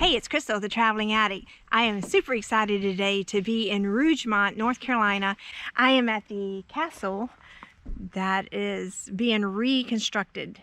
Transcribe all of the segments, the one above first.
Hey, it's Crystal, the Traveling Addict. I am super excited today to be in Rouge, Mont, North Carolina. I am at the castle that is being reconstructed.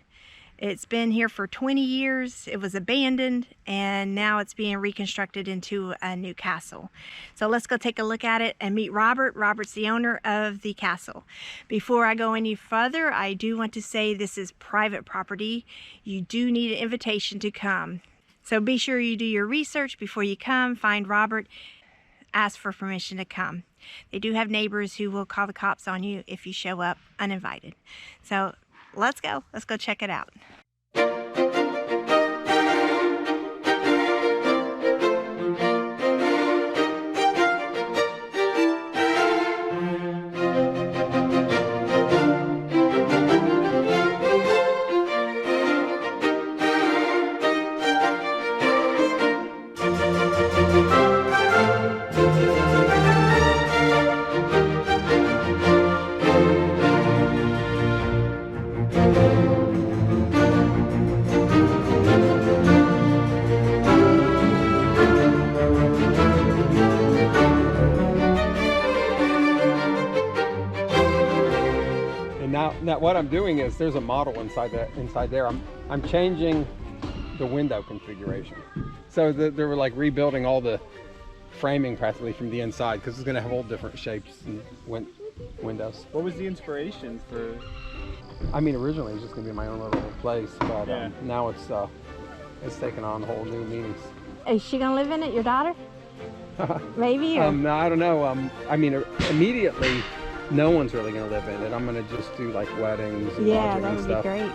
It's been here for 20 years. It was abandoned and now it's being reconstructed into a new castle. So let's go take a look at it and meet Robert. Robert's the owner of the castle. Before I go any further, I do want to say this is private property. You do need an invitation to come. So be sure you do your research before you come. Find Robert, ask for permission to come. They do have neighbors who will call the cops on you if you show up uninvited. So let's go check it out. Now what I'm doing is there's a model inside there. I'm changing the window configuration. So they were like rebuilding all the framing practically from the inside because it's going to have all different shapes and windows. What was the inspiration for? I mean, originally it was just going to be my own little place, but yeah. Now it's taken on whole new meanings. Is she going to live in it, your daughter? Maybe? Or? No, I don't know. I mean, immediately, no one's really going to live in it. I'm going to just do like weddings and lodging and stuff. Yeah, that would be great.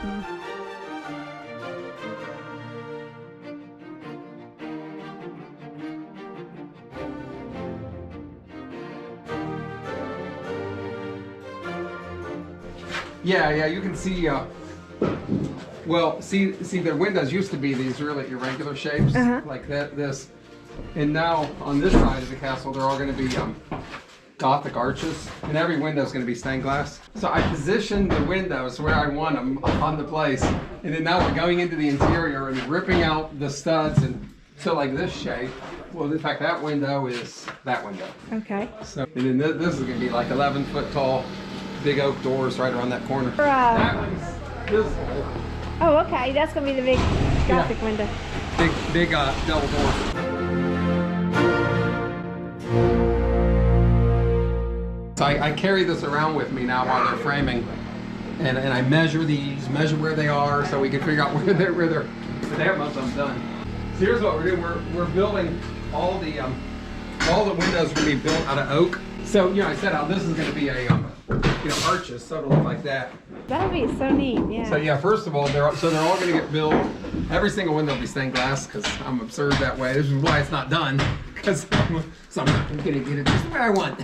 Yeah, you can see, well, see the windows used to be these really irregular shapes, like this. And now on this side of the castle, they're all going to be Gothic arches, and every window is going to be stained glass. So I positioned the windows where I want them on the place, and then now we're going into the interior and ripping out the studs, and so like this shape. Well, in fact, that window is that window. Okay. So and then this is going to be like 11-foot tall, big oak doors right around that corner. That one's this hole. Oh, okay. That's going to be the big Gothic window. Big double door. So I carry this around with me now while they're framing, and I measure where they are, so we can figure out where they're. They have most of them done. So here's what we're doing. We're building all the windows are going to be built out of oak. So I said how this is going to be a arches, so it'll look like that. That'll be so neat. Yeah. So yeah, first of all, they're all going to get built. Every single window will be stained glass because I'm absurd that way. This is why it's not done, because I'm not going to get it just the way I want.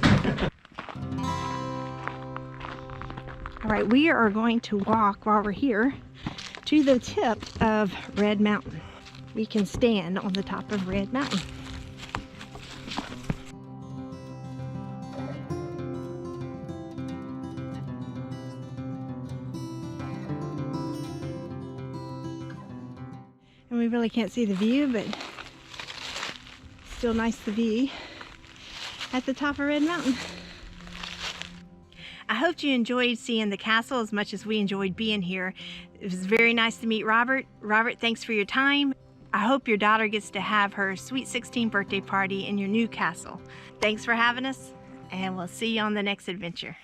All right, we are going to walk while we're here to the tip of Red Mountain. We can stand on the top of Red Mountain. And we really can't see the view, but still nice to be at the top of Red Mountain. I hope you enjoyed seeing the castle as much as we enjoyed being here. It was very nice to meet Robert. Robert, thanks for your time. I hope your daughter gets to have her sweet 16th birthday party in your new castle. Thanks for having us, and we'll see you on the next adventure.